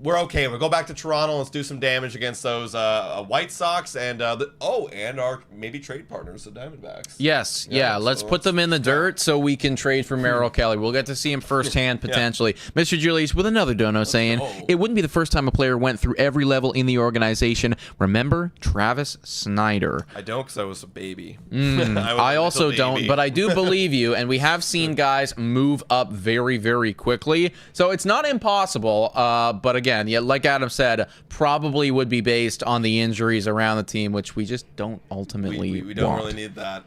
We're okay. We'll go back to Toronto. Let's do some damage against those White Sox and and our maybe trade partners, the Diamondbacks. Yes, yeah. Let's put them in the dirt so we can trade for Merrill Kelly. We'll get to see him firsthand potentially. Mr. Julius with another dono saying, it wouldn't be the first time a player went through every level in the organization. Remember Travis Snyder? I don't, because I was a baby. I also don't, but I do believe you, and we have seen guys move up very, very quickly. So it's not impossible, but again, like Adam said, probably would be based on the injuries around the team, which we just don't ultimately we don't want. really need that.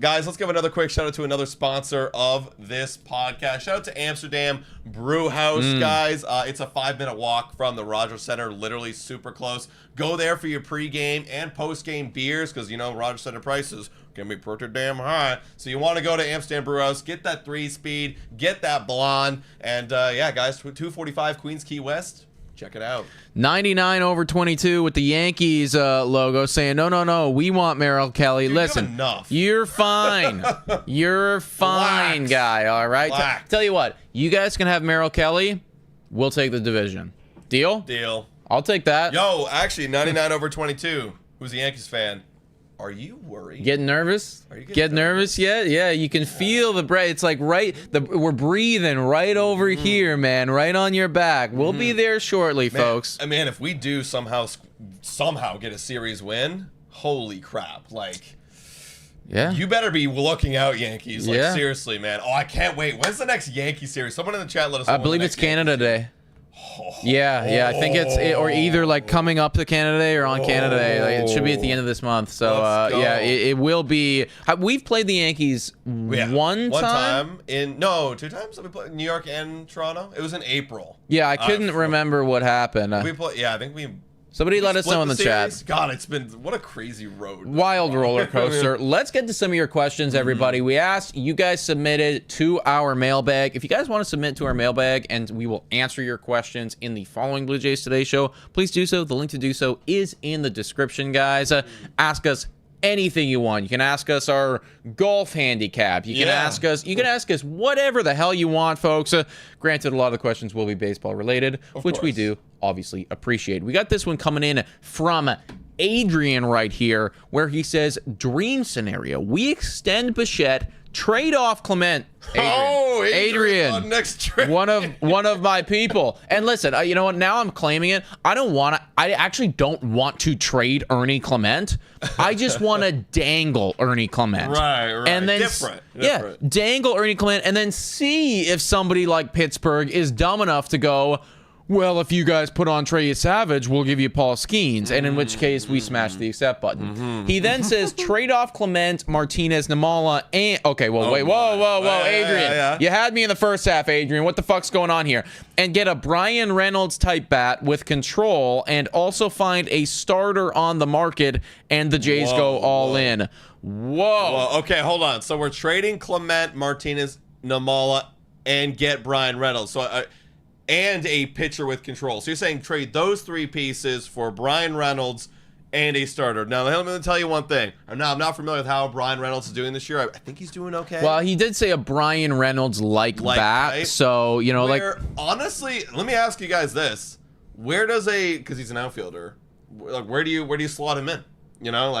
Guys, let's give another quick shout out to another sponsor of this podcast. Shout out to Amsterdam Brew House, guys. It's a 5-minute walk from the Rogers Center, literally super close. Go there for your pregame and postgame beers, because Rogers Center prices can be pretty damn high. So you want to go to Amsterdam Brew House, get that 3-speed, get that blonde, and yeah, guys, 245 Queens Key West. Check it out. 99/22 with the Yankees logo saying, no, we want Merrill Kelly. Dude, listen, you have enough. You're fine. You're fine, Relax. guy, all right? Relax. Tell you what, you guys can have Merrill Kelly. We'll take the division. Deal? Deal. I'll take that. Yo, actually, 99/22. Who's a Yankees fan? Are you worried? Getting nervous? Are you getting Getting nervous yet? Yeah, you can feel the breath. It's like we're breathing right over here, man, right on your back. We'll be there shortly, folks. I mean, if we do somehow get a series win, holy crap! Like, Yeah. you better be looking out, Yankees. Like, Yeah. seriously, man. Oh, I can't wait. When's the next Yankee series? Someone in the chat let us know. I when believe the it's next Yankee Canada Day. Yeah, I think or either like coming up to Canada Day or on Canada Day. Like, it should be at the end of this month. So Let's go. yeah, it will be. We've played the Yankees one time. 2 times. We played New York and Toronto. It was in April. Yeah, I couldn't remember what happened. We play. Yeah, I think we. Somebody let us split know in the chat. series. God, it's been what a crazy road. Wild roller coaster. Let's get to some of your questions, everybody. We asked, you guys submitted to our mailbag. If you guys want to submit to our mailbag and we will answer your questions in the following Blue Jays Today show, please do so. The link to do so is in the description, guys. Ask us anything you want. You can ask us our golf handicap. You can ask us whatever the hell you want, folks. Granted, a lot of the questions will be baseball related, which we do obviously appreciate. We got this one coming in from Adrian right here, where he says, dream scenario. We extend Bichette, trade off Clement. Adrian. On next trip. One of my people. And listen, you know what? Now I'm claiming it. I actually don't want to trade Ernie Clement. I just want to dangle Ernie Clement. Right. And then Different. Yeah, dangle Ernie Clement and then see if somebody like Pittsburgh is dumb enough to go, well, if you guys put on Trey Savage, we'll give you Paul Skeens, and in which case we smash the accept button. He then says, trade off Clement, Martinez, Namala, and... Okay, well, wait, whoa, Adrian. You had me in the first half, Adrian. What the fuck's going on here? And get a Brian Reynolds-type bat with control, and also find a starter on the market, and the Jays go all in. Well, okay, hold on. So we're trading Clement, Martinez, Namala, and get Brian Reynolds. So... and a pitcher with control. So you're saying trade those 3 pieces for Brian Reynolds and a starter. Now, let me tell you one thing. I'm not familiar with how Brian Reynolds is doing this year. I think he's doing okay. Well, he did say a Brian Reynolds-like bat. Right? So, honestly, let me ask you guys this. Where does because he's an outfielder, like, where do you slot him in? And how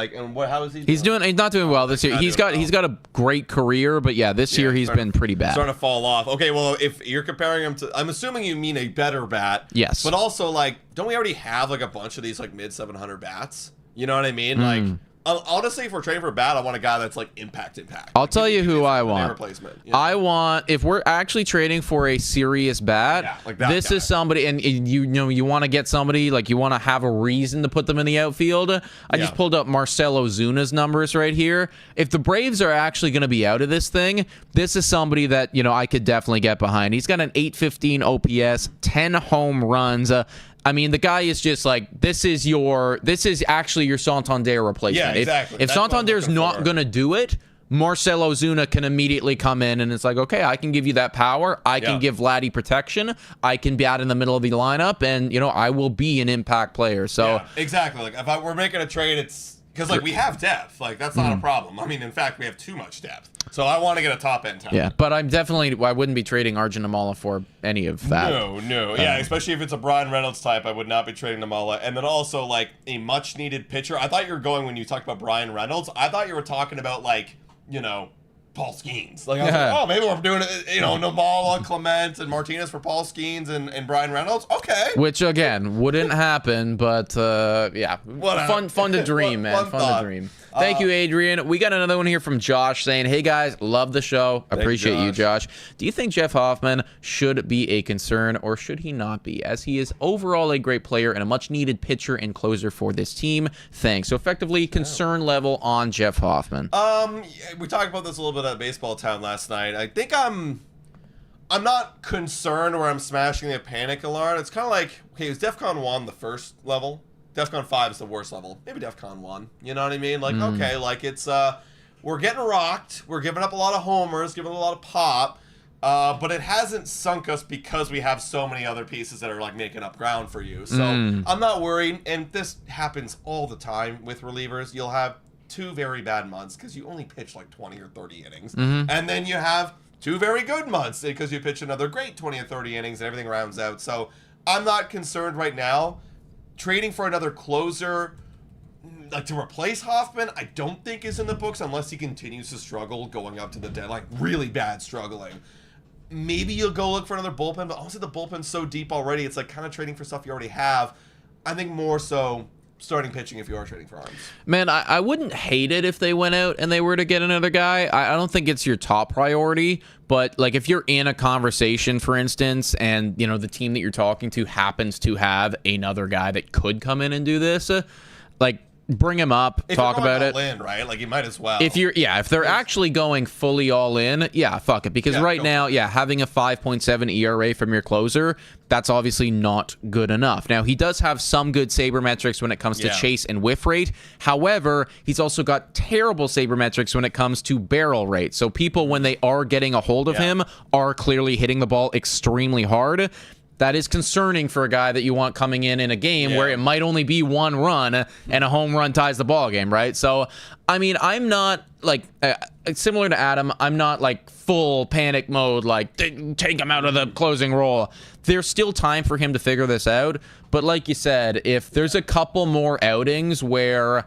is he doing? He's not doing well this year. He's got a great career, but yeah, this year he's been pretty bad. Starting to fall off. Okay, well, if you're comparing him to, I'm assuming you mean a better bat. Yes. But also, don't we already have a bunch of these mid 700 bats? You know what I mean? Honestly, if we're trading for bat, I want a guy that's like impact. I'll tell you who I want. Replacement. You know? I want, if we're actually trading for a serious bat, like that this guy. is somebody, and you know, you want to get somebody, like you want to have a reason to put them in the outfield. I just pulled up Marcelo Zuna's numbers right here. If the Braves are actually going to be out of this thing, this is somebody that, you know, I could definitely get behind. He's got an 815 OPS, 10 home runs. I mean, the guy is just like, this is actually your Santander replacement. Yeah, exactly. If Santander's not going to do it, Marcelo Zuna can immediately come in and it's like, okay, I can give you that power. I can give Vladdy protection. I can be out in the middle of the lineup, and, you know, I will be an impact player. So exactly. Like, if we're making a trade, it's because, like, we have depth. Like, that's not a problem. I mean, in fact, we have too much depth. So I want to get a top-end talent. Yeah, but I wouldn't be trading Arjun Amala for any of that. No. Yeah, especially if it's a Brian Reynolds type, I would not be trading Amala. And then also, like, a much-needed pitcher. I thought you were going, when you talked about Brian Reynolds, I thought you were talking about, like, you know, Paul Skeens. Like, I was like, oh, maybe we're doing it, you know, Namala, Clement, and Martinez for Paul Skeens and Brian Reynolds. Okay. Which, again, wouldn't happen, but, yeah. Fun to dream, man. Fun to dream. Thank you, Adrian. We got another one here from Josh saying, hey, guys, love the show. Appreciate you, Josh. Do you think Jeff Hoffman should be a concern, or should he not be, as he is overall a great player and a much-needed pitcher and closer for this team? Thanks. So, effectively, concern level on Jeff Hoffman. We talked about this a little bit at Baseball Town last night. I think I'm not concerned where I'm smashing the panic alarm. It's kind of like, okay, it was DEFCON 1 the first level. DEFCON 5 is the worst level. Maybe DEFCON 1. You know what I mean? Like, okay, like it's, we're getting rocked. We're giving up a lot of homers, giving a lot of pop. But it hasn't sunk us because we have so many other pieces that are, like, making up ground for you. So I'm not worried. And this happens all the time with relievers. You'll have 2 very bad months because you only pitch like 20 or 30 innings. And then you have 2 very good months because you pitch another great 20 or 30 innings and everything rounds out. So I'm not concerned right now. Trading for another closer, like, to replace Hoffman, I don't think is in the books unless he continues to struggle going up to the dead, like really bad struggling. Maybe you'll go look for another bullpen, but honestly the bullpen's so deep already, it's like kind of trading for stuff you already have. I think more so starting pitching if you are trading for arms. Man, I wouldn't hate it if they went out and they were to get another guy. I don't think it's your top priority, but, like, if you're in a conversation, for instance, and, you know, the team that you're talking to happens to have another guy that could come in and do this, like, bring him up, talk about it. In, right? Like, you might as well. If they're actually going fully all in, fuck it. Because right now, having a 5.7 ERA from your closer, that's obviously not good enough. Now, he does have some good sabermetrics when it comes to chase and whiff rate. However, he's also got terrible sabermetrics when it comes to barrel rate. So people, when they are getting a hold of him, are clearly hitting the ball extremely hard. That is concerning for a guy that you want coming in a game where it might only be 1 run and a home run ties the ball game, right? So, I mean, I'm not, like, similar to Adam, I'm not, like, full panic mode, like, take him out of the closing role. There's still time for him to figure this out. But like you said, if there's a couple more outings where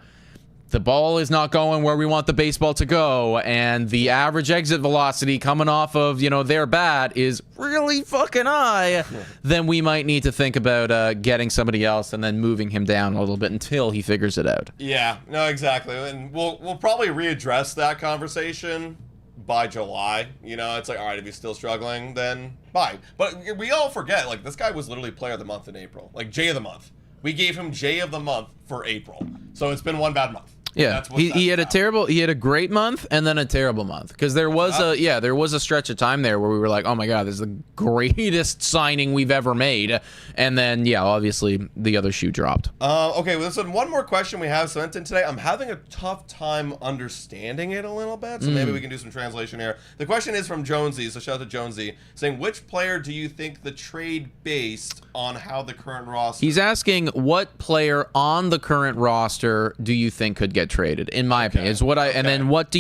the ball is not going where we want the baseball to go, and the average exit velocity coming off of, you know, their bat is really fucking high, then we might need to think about getting somebody else and then moving him down a little bit until he figures it out. Yeah, no, exactly. And we'll probably readdress that conversation by July. You know, it's like, all right, if he's still struggling, then bye. But we all forget, like, this guy was literally player of the month in April. Like, J of the month. We gave him J of the month for April. So it's been 1 bad month. Yeah, he had a great month and then a terrible month, because there was a stretch of time there where we were like, oh my god, this is the greatest signing we've ever made, and then obviously the other shoe dropped. Okay, well, listen, one more question we have sent in today. I'm having a tough time understanding it a little bit, so maybe we can do some translation here. The question is from Jonesy, so shout out to Jonesy, saying, which player do you think the trade based on how the current roster? He's asking what player on the current roster do you think could get traded, in my opinion, is what and then what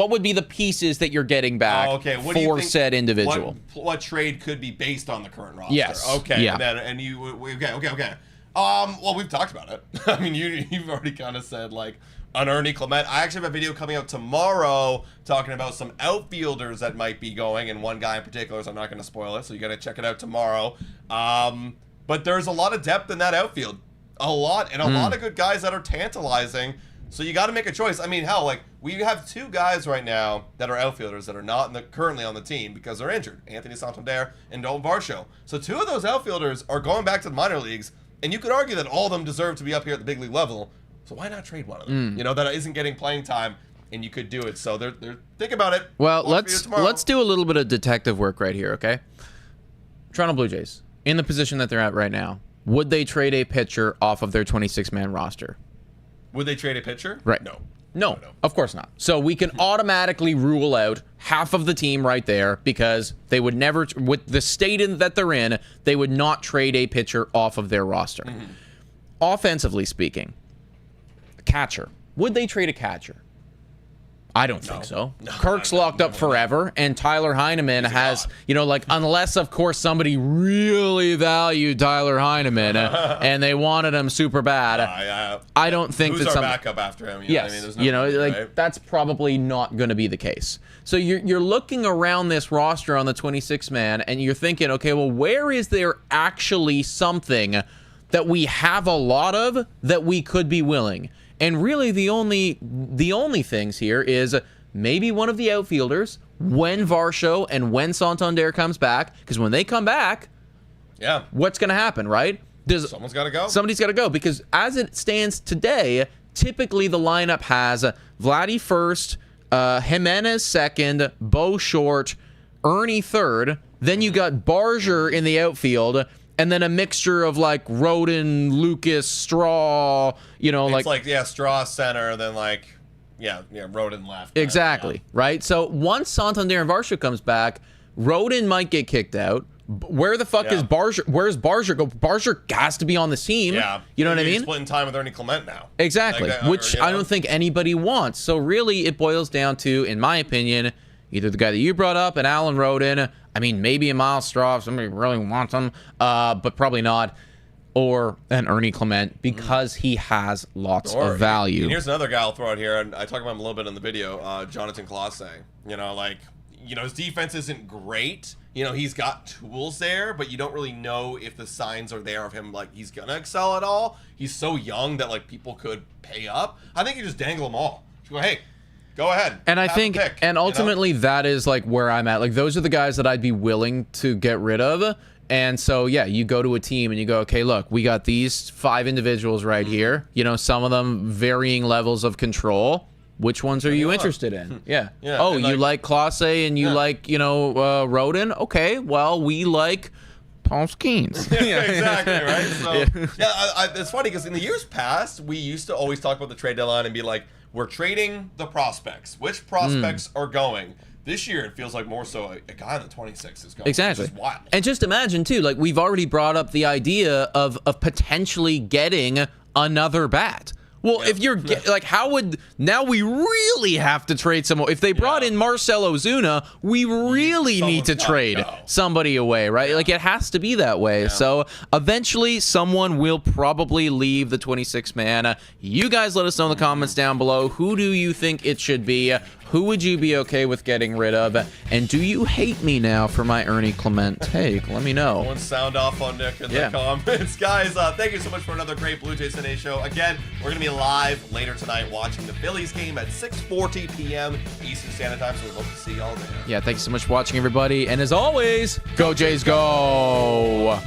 would be the pieces that you're getting back for said individual? What trade could be based on the current roster? Yes. Okay. Yeah. Okay. Well, we've talked about it. I mean, you've already kind of said, like, an Ernie Clement. I actually have a video coming out tomorrow talking about some outfielders that might be going, and one guy in particular, so I'm not going to spoil it, so you got to check it out tomorrow. But there's a lot of depth in that outfield. a lot, and a lot of good guys that are tantalizing. So you got to make a choice. I mean, hell, like we have 2 guys right now that are outfielders that are not currently on the team because they're injured: Anthony Santander and Dalton Varsho. So 2 of those outfielders are going back to the minor leagues, and you could argue that all of them deserve to be up here at the big league level. So why not trade one of them? You know, that isn't getting playing time, and you could do it. So they're think about it. Well, let's do a little bit of detective work right here, okay? Toronto Blue Jays, in the position that they're at right now, would they trade a pitcher off of their 26-man roster? Would they trade a pitcher? Right. No, of course not. So we can automatically rule out half of the team right there because they would never, with the state that they're in, they would not trade a pitcher off of their roster. Offensively speaking, a catcher. Would they trade a catcher? I don't think so. Kirk's locked up forever, and Tyler Heineman has, you know, like, unless, of course, somebody really valued Tyler Heineman and they wanted him super bad. I don't think who's that our backup after him? You know what I mean? There's no you know, like, right? that's probably not going to be the case. So you're looking around this roster on the 26-man, and you're thinking, okay, well, where is there actually something that we have a lot of that we could be willing? And really, the only things here is maybe one of the outfielders when Varsho and when Santander comes back, because when they come back, what's going to happen, right? Someone's got to go. Somebody's got to go, because as it stands today, typically the lineup has Vladdy first, Jimenez second, Bo short, Ernie third. Then you got Barger in the outfield. And then a mixture of like Rodin, Lucas, Straw, you know, it's like Straw center, then like Rodin left. Exactly, right? So once Santander and Varsho comes back, Rodin might get kicked out. Where the fuck is Barger? Where's Barger go? Barger has to be on the team. Yeah. You know what I mean? Splitting time with Ernie Clement now. Exactly, like that, which I don't think anybody wants. So really, it boils down to, in my opinion, either the guy that you brought up, and Alan Rodin. I mean, maybe a Miles Straw if somebody really wants him, but probably not. Or an Ernie Clement, because he has lots of value. And here's another guy I'll throw out here, and I talk about him a little bit in the video, Jonathan Clase. You know, like, you know, his defense isn't great. You know, he's got tools there, but you don't really know if the signs are there of him, like, he's going to excel at all. He's so young that, like, people could pay up. I think you just dangle them all. Just go, hey, go ahead. And I think, and ultimately, that is like where I'm at. Like, those are the guys that I'd be willing to get rid of. And so, yeah, you go to a team and you go, okay, look, we got these 5 individuals right here. You know, some of them varying levels of control. Which ones are you interested in? Yeah. Oh, you like Clase and you like, you know, Rodin? Okay, well, we like Paul Skeens. Exactly, right? So, it's funny because in the years past, we used to always talk about the trade deadline and be like, we're trading the prospects. Which prospects are going? This year, it feels like more so a guy in the 26 is going. Exactly. Which is wild. And just imagine, too, like, we've already brought up the idea of potentially getting another bat. Well, if you're like, how would now we really have to trade someone? If they brought in Marcell Ozuna, we really need to trade somebody away, right? Like, it has to be that way. So eventually, someone will probably leave the 26-man. You guys let us know in the comments down below. Who do you think it should be? Who would you be okay with getting rid of? And do you hate me now for my Ernie Clement take? Let me know. One sound off on Nick in the comments. Guys, thank you so much for another great Blue Jays Today show. Again, we're going to be live later tonight watching the Phillies game at 6:40 p.m. Eastern Standard Time, so we hope to see y'all there. Yeah, thanks so much for watching, everybody. And as always, go Jays, go!